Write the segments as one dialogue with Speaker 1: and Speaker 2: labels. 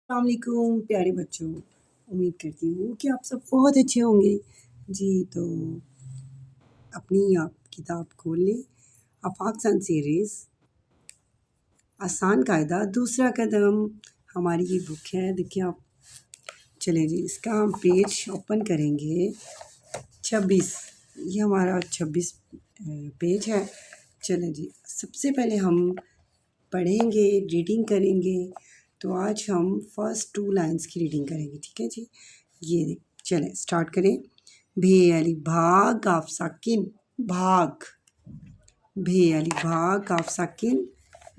Speaker 1: अस्सलामुअलैकुम प्यारे बच्चों। उम्मीद करती हूँ कि आप सब बहुत अच्छे होंगे। जी तो अपनी आप किताब खोल लें। आफाक सन सीरीज़ आसान कायदा दूसरा कदम हमारी ये बुक है। देखिए आप, चलें जी इसका हम पेज ओपन करेंगे 26। ये हमारा 26 पेज है। चलें जी, सबसे पहले हम पढ़ेंगे, रीडिंग करेंगे। तो आज हम फर्स्ट 2 लाइन्स की रीडिंग करेंगे, ठीक है जी। ये चलें स्टार्ट करें। भे अली भाग गाफ साकिन भाग, भे अली भाग गाफ साकिन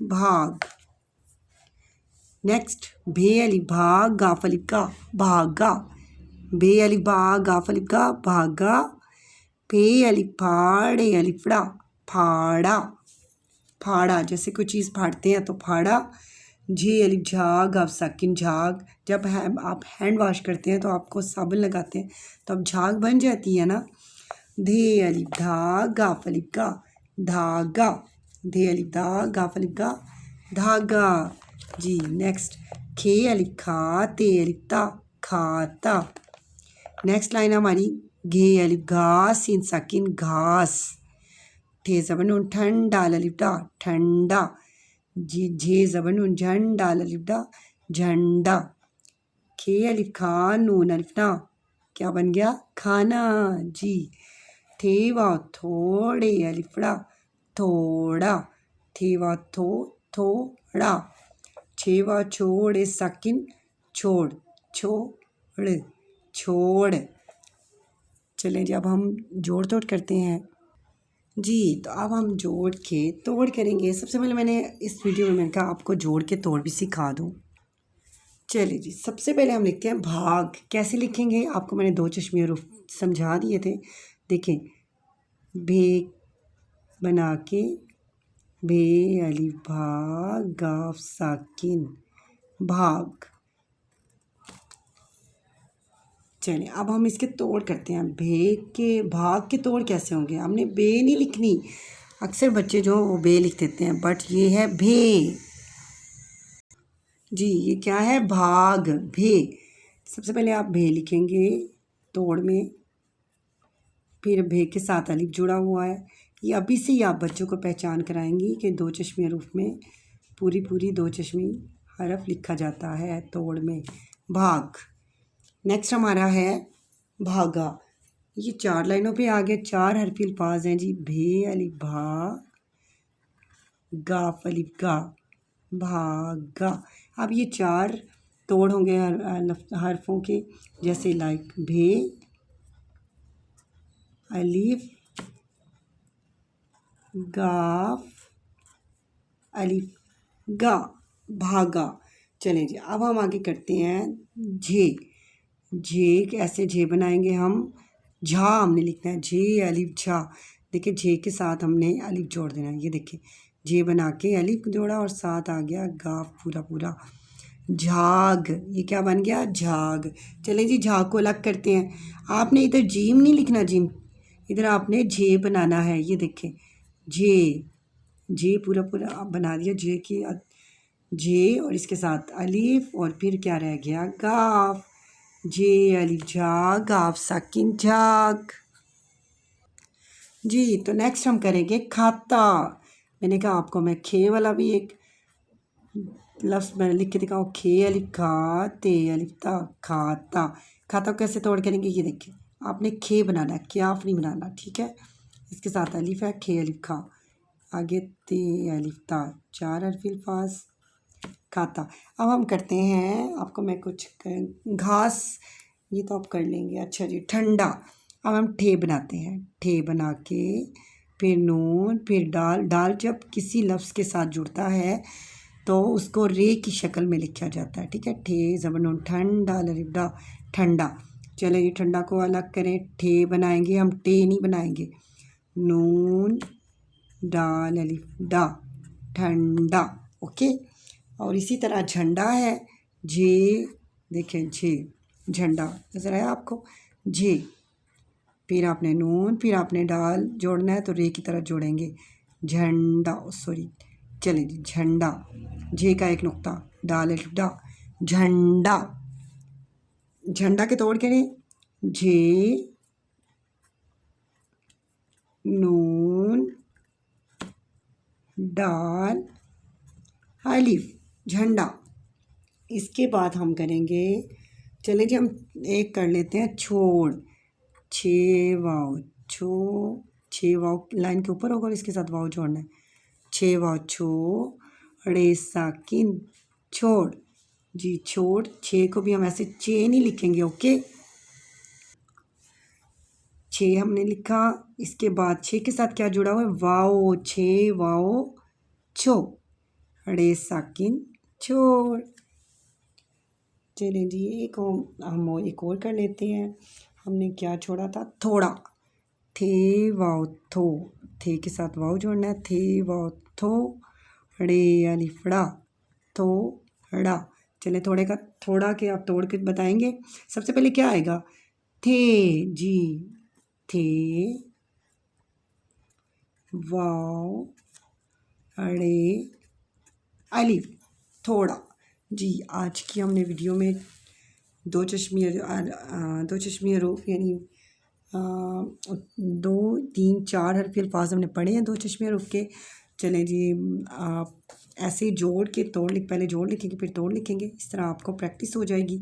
Speaker 1: भाग। नेक्स्ट, भे अली भाग गाफ अलिफ का भागा, भे अली भाग गाफ अलिफ का भागा। पे अली फाड़े अलिफड़ा फाड़ा, फाड़ा जैसे कोई चीज़ फाड़ते हैं तो फाड़ा। झे अलिफ झाग गाफ साकिन झाग, जब आप हैंड वॉश करते हैं तो आपको साबुन लगाते हैं तो अब झाग बन जाती है ना। धे अलिफ धाग गाफ अलिफ का धागा, धे अलिफ धाग गाफ अलिफ का धागा जी। नेक्स्ट, खे अलिफ खा ते अलिफ ता खाता। नेक्स्ट लाइन हमारी, घे अलिफ घास सीन साकिन घास, ठे ज़बर नून ठंड डाल अलिफ डा ठंडा, जी झे ज़बर नून झंड डाल अलिफ डा झंडा। खे अलिफ खा नून अलिफ ना, क्या बन गया खाना जी। थे वाव थोड़े अलिफड़ा थोड़ा, थे वाव थोड़ा। छे वाव छोड़े साकिन छोड़ छोड़ छोड़। चलें जी, अब हम जोड़ तोड़ करते हैं जी। तो अब हम जोड़ के तोड़ करेंगे। सबसे पहले मैंने इस वीडियो में मैंने कहा आपको जोड़ के तोड़ भी सिखा दूँ। चलिए जी, सबसे पहले हम लिखते हैं भाग। कैसे लिखेंगे आपको मैंने 2 चश्मे हरूफ समझा दिए थे। देखें, भे बना के, भे अलिफ भाग गाफ साकिन भाग। चलिए अब हम इसके तोड़ करते हैं। भे के भाग के तोड़ कैसे होंगे, हमने बे नहीं लिखनी। अक्सर बच्चे जो वो बे लिख देते हैं, बट ये है भे जी। ये क्या है, भाग भे। सबसे पहले आप भे लिखेंगे तोड़ में, फिर भे के साथ अलिफ जुड़ा हुआ है। ये अभी से ही आप बच्चों को पहचान कराएंगी कि 2 चश्मे हरूफ में पूरी 2 चश्मी हरफ लिखा जाता है तोड़ में, भाग। नेक्स्ट हमारा है भागा। ये 4 लाइनों पे आ गए, 4 हरफी अल्फाज हैं जी। भे अलिफ भा, गाफ अलिफ गा, भागा। अब ये 4 तोड़ होंगे हरफों के, जैसे लाइक भे अलिफ गाफ अलिफ गा भागा। चलें जी, अब हम आगे करते हैं झे। झे कैसे झे बनाएंगे हम, झा हमने लिखना है, झे अलिफ झा। देखिए झे के साथ हमने अलिफ जोड़ देना है। ये देखिए झे बना के अलिफ जोड़ा और साथ आ गया गाफ पूरा झाग। ये क्या बन गया, झाग। चलें जी, झाग को अलग करते हैं। आपने इधर जीम नहीं लिखना, जीम इधर आपने झे बनाना है। ये देखें झे, जे पूरा बना दिया जे की, जे और इसके साथ अलिफ और फिर क्या रह गया गाफ। जे अलिफ झा गाफ साकिन झाग जी। तो नेक्स्ट हम करेंगे खाता। मैंने कहा आपको मैं खे वाला भी एक लफ्ज़ मैंने लिख के दिखाऊँ, खे अलिफ खा ते अलिफ ता खाता। खाता को कैसे तोड़ करेंगे, ये देखिए आपने खे बनाना है, क्याफ नहीं बनाना, ठीक है। इसके साथ अलिफ है, खे अलिफ खा, आगे ते अलिफ ता, 4 हरफी अल्फाज खाता। अब हम करते हैं, आपको मैं कुछ घास, ये तो आप कर लेंगे। अच्छा जी, ठंडा। अब हम ठे बनाते हैं, ठे बना के फिर नून फिर डाल। डाल जब किसी लफ्ज़ के साथ जुड़ता है तो उसको रे की शक्ल में लिखा जाता है, ठीक है। ठे ज़बर नून ठंड डाल अलिफ डा ठंडा। चलो ये ठंडा को अलग करें, ठे बनाएंगे हम, टे नहीं बनाएंगे। नून डाल अलिफ डा ठंडा, ओके। और इसी तरह झंडा है, जे, देखें झे झंडा नज़र आया आपको, झे। फिर आपने नून फिर आपने डाल जोड़ना है तो रे की तरह जोड़ेंगे, झंडा, सॉरी। चलें जी, झंडा, झे का एक नुक्ता, डाल अलिफ डा झंडा। झंडा के तोड़ करें, झे नून डाल अलिफ, झंडा। इसके बाद हम करेंगे, चलें जी, हम एक कर लेते हैं छोड़। छे वाव छो, छे वाव लाइन के ऊपर होगा और इसके साथ वाव जोड़ना है। छे वाव छो, ड़े साकिन छोड़ जी, छोड़। छे को भी हम ऐसे चे नहीं लिखेंगे, ओके। छे हमने लिखा, इसके बाद छे के साथ क्या जुड़ा हुआ है, वाओ, छे वाओ छो, ड़े साकिन छोड़। चलें जी, हम एक और कर लेते हैं। हमने क्या छोड़ा था, थोड़ा। थे वाओ थो, थे के साथ वाओ जोड़ना है। थे वाओ थो, ड़े अलिफड़ा थो ड़ा। चले थोड़े का, थोड़ा के आप तोड़ के बताएंगे। सबसे पहले क्या आएगा, थे जी, थे वाओ अड़े अलिफ थोड़ा जी। आज की हमने वीडियो में दो चश्मी हरूफ यानी 2 3 4 हरफी अल्फाज हमने पढ़े हैं 2 चश्मी हरूफ के। चलें जी, आप ऐसे ही जोड़ के पहले जोड़ लिखेंगे फिर तोड़ लिखेंगे, इस तरह आपको प्रैक्टिस हो जाएगी।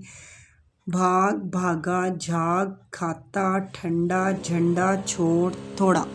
Speaker 1: भाग, भागा, झाग, खाता, ठंडा, झंडा, छोड़, थोड़ा।